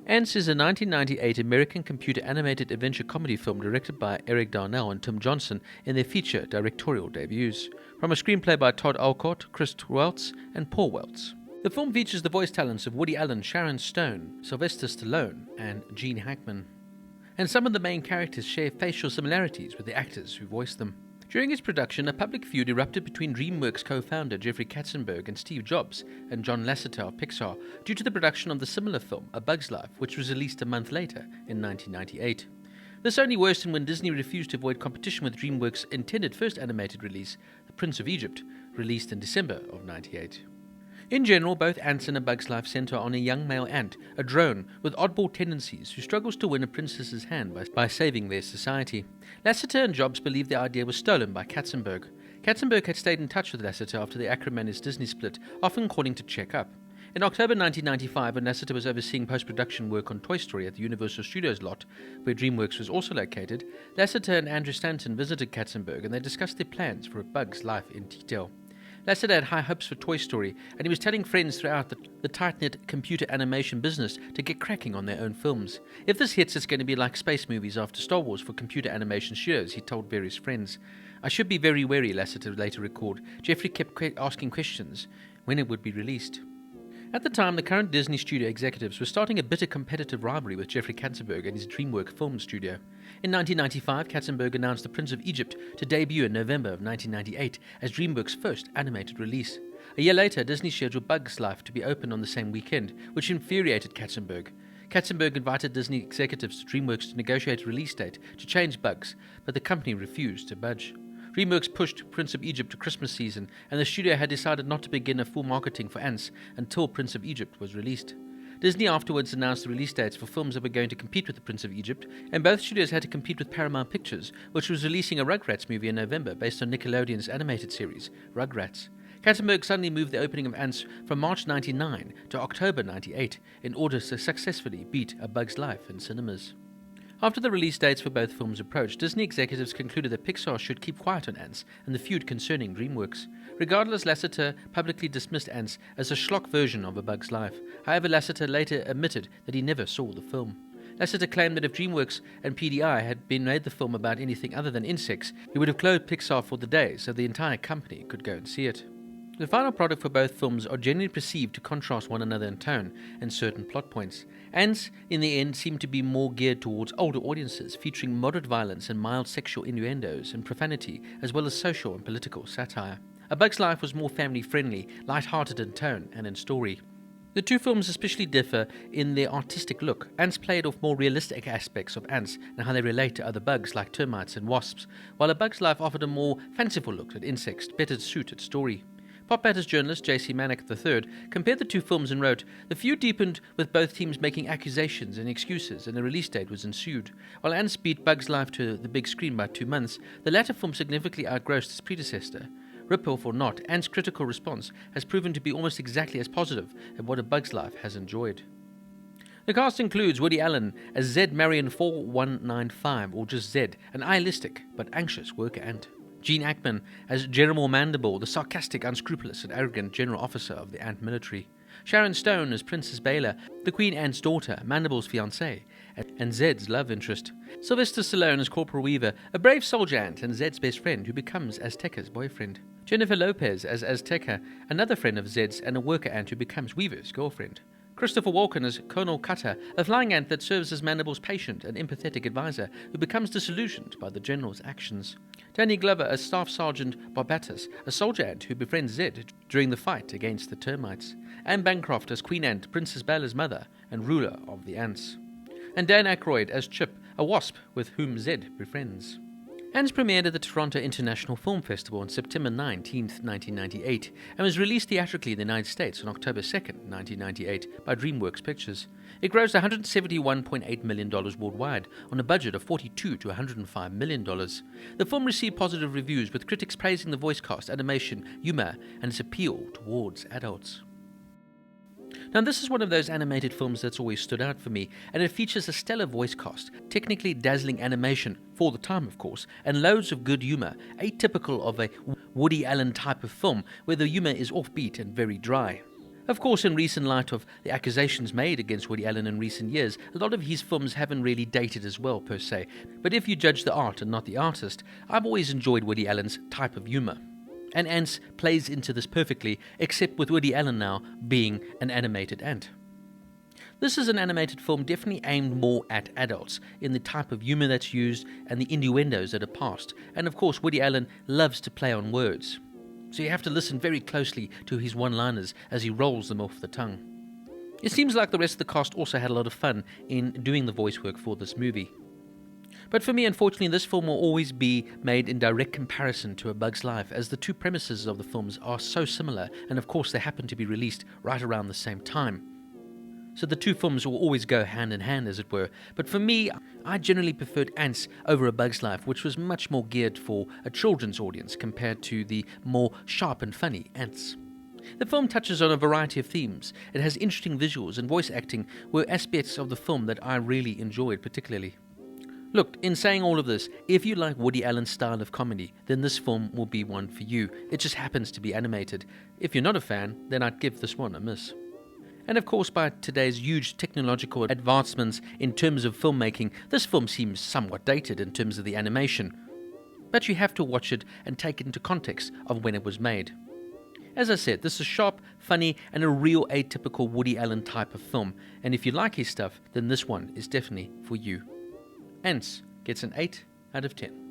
Antz is a 1998 American computer animated adventure comedy film directed by Eric Darnell and Tim Johnson in their feature directorial debuts, from a screenplay by Todd Alcott, Chris Weitz, and Paul Weitz. The film features the voice talents of Woody Allen, Sharon Stone, Sylvester Stallone, and Gene Hackman. And some of the main characters share facial similarities with the actors who voiced them. During its production, a public feud erupted between DreamWorks co-founder Jeffrey Katzenberg and Steve Jobs and John Lasseter of Pixar due to the production of the similar film A Bug's Life, which was released a month later in 1998. This only worsened when Disney refused to avoid competition with DreamWorks' intended first animated release, The Prince of Egypt, released in December of 1998. In general, both Antz and A Bug's Life center on a young male ant, a drone with oddball tendencies who struggles to win a princess's hand by saving their society. Lasseter and Jobs believed the idea was stolen by Katzenberg. Katzenberg had stayed in touch with Lasseter after the Acrimonious-Disney split, often calling to check up. In October 1995, when Lasseter was overseeing post-production work on Toy Story at the Universal Studios lot, where DreamWorks was also located, Lasseter and Andrew Stanton visited Katzenberg and they discussed their plans for A Bug's Life in detail. Lasseter had high hopes for Toy Story, and he was telling friends throughout the tight-knit computer animation business to get cracking on their own films. If this hits, it's going to be like space movies after Star Wars for computer animation studios, he told various friends. I should be very wary, Lasseter later recalled. Jeffrey kept asking questions when it would be released. At the time, the current Disney studio executives were starting a bitter competitive rivalry with Jeffrey Katzenberg and his DreamWorks film studio. In 1995, Katzenberg announced The Prince of Egypt to debut in November of 1998 as DreamWorks' first animated release. A year later, Disney scheduled Bug's Life to be opened on the same weekend, which infuriated Katzenberg. Katzenberg invited Disney executives to DreamWorks to negotiate a release date to change Bugs, but the company refused to budge. DreamWorks pushed Prince of Egypt to Christmas season, and the studio had decided not to begin a full marketing for Antz until Prince of Egypt was released. Disney afterwards announced the release dates for films that were going to compete with The Prince of Egypt, and both studios had to compete with Paramount Pictures, which was releasing a Rugrats movie in November based on Nickelodeon's animated series, Rugrats. Katzenberg suddenly moved the opening of Antz from March 1999 to October 1998 in order to successfully beat A Bug's Life in cinemas. After the release dates for both films approached, Disney executives concluded that Pixar should keep quiet on Antz and the feud concerning DreamWorks. Regardless, Lasseter publicly dismissed Antz as a schlock version of A Bug's Life. However, Lasseter later admitted that he never saw the film. Lasseter claimed that if DreamWorks and PDI had been made the film about anything other than insects, he would have closed Pixar for the day so the entire company could go and see it. The final product for both films are generally perceived to contrast one another in tone and certain plot points. Antz, in the end, seemed to be more geared towards older audiences, featuring moderate violence and mild sexual innuendos and profanity, as well as social and political satire. A Bug's Life was more family-friendly, light-hearted in tone and in story. The two films especially differ in their artistic look. Antz played off more realistic aspects of ants and how they relate to other bugs like termites and wasps, while A Bug's Life offered a more fanciful look at insects, better suited story. Pop Matters journalist J.C. Manick III compared the two films and wrote, "The feud deepened with both teams making accusations and excuses, and a release date was ensued. While Antz beat Bug's Life to the big screen by 2 months, the latter film significantly outgrossed its predecessor. Rip-off or not, Ant's critical response has proven to be almost exactly as positive as what A Bug's Life has enjoyed." The cast includes Woody Allen as Zed Marion 4195, or just Zed, an idealistic but anxious worker ant. Gene Hackman as General Mandible, the sarcastic, unscrupulous, and arrogant general officer of the ant military. Sharon Stone as Princess Baylor, the Queen Ant's daughter, Mandible's fiancée, and Zed's love interest. Sylvester Stallone as Corporal Weaver, a brave soldier ant and Zed's best friend who becomes Azteca's boyfriend. Jennifer Lopez as Azteca, another friend of Zed's and a worker ant who becomes Weaver's girlfriend. Christopher Walken as Colonel Cutter, a flying ant that serves as Mandible's patient and empathetic advisor who becomes disillusioned by the general's actions. Danny Glover as Staff Sergeant Barbatus, a soldier ant who befriends Zed during the fight against the termites. And Bancroft as Queen Ant, Princess Bella's mother and ruler of the ants. And Dan Aykroyd as Chip, a wasp with whom Zed befriends. Antz premiered at the Toronto International Film Festival on September 19, 1998, and was released theatrically in the United States on October 2, 1998, by DreamWorks Pictures. It grossed $171.8 million worldwide on a budget of $42 to $105 million. The film received positive reviews, with critics praising the voice cast, animation, humor, and its appeal towards adults. Now, this is one of those animated films that's always stood out for me, and it features a stellar voice cast, technically dazzling animation, for the time of course, and loads of good humor, atypical of a Woody Allen type of film, where the humor is offbeat and very dry. Of course, in recent light of the accusations made against Woody Allen in recent years, a lot of his films haven't really dated as well, per se. But if you judge the art and not the artist, I've always enjoyed Woody Allen's type of humour. And Antz plays into this perfectly, except with Woody Allen now being an animated ant. This is an animated film definitely aimed more at adults, in the type of humour that's used and the innuendos that are passed. And of course, Woody Allen loves to play on words. So you have to listen very closely to his one-liners as he rolls them off the tongue. It seems like the rest of the cast also had a lot of fun in doing the voice work for this movie. But for me, unfortunately, this film will always be made in direct comparison to A Bug's Life, as the two premises of the films are so similar, and of course they happen to be released right around the same time. So the two films will always go hand in hand, as it were. But for me, I generally preferred Antz over A Bug's Life, which was much more geared for a children's audience compared to the more sharp and funny Antz. The film touches on a variety of themes. It has interesting visuals, and voice acting were aspects of the film that I really enjoyed particularly. Look, in saying all of this, if you like Woody Allen's style of comedy, then this film will be one for you. It just happens to be animated. If you're not a fan, then I'd give this one a miss. And of course, by today's huge technological advancements in terms of filmmaking, this film seems somewhat dated in terms of the animation. But you have to watch it and take it into context of when it was made. As I said, this is sharp, funny, and a real atypical Woody Allen type of film. And if you like his stuff, then this one is definitely for you. Antz gets an 8 out of 10.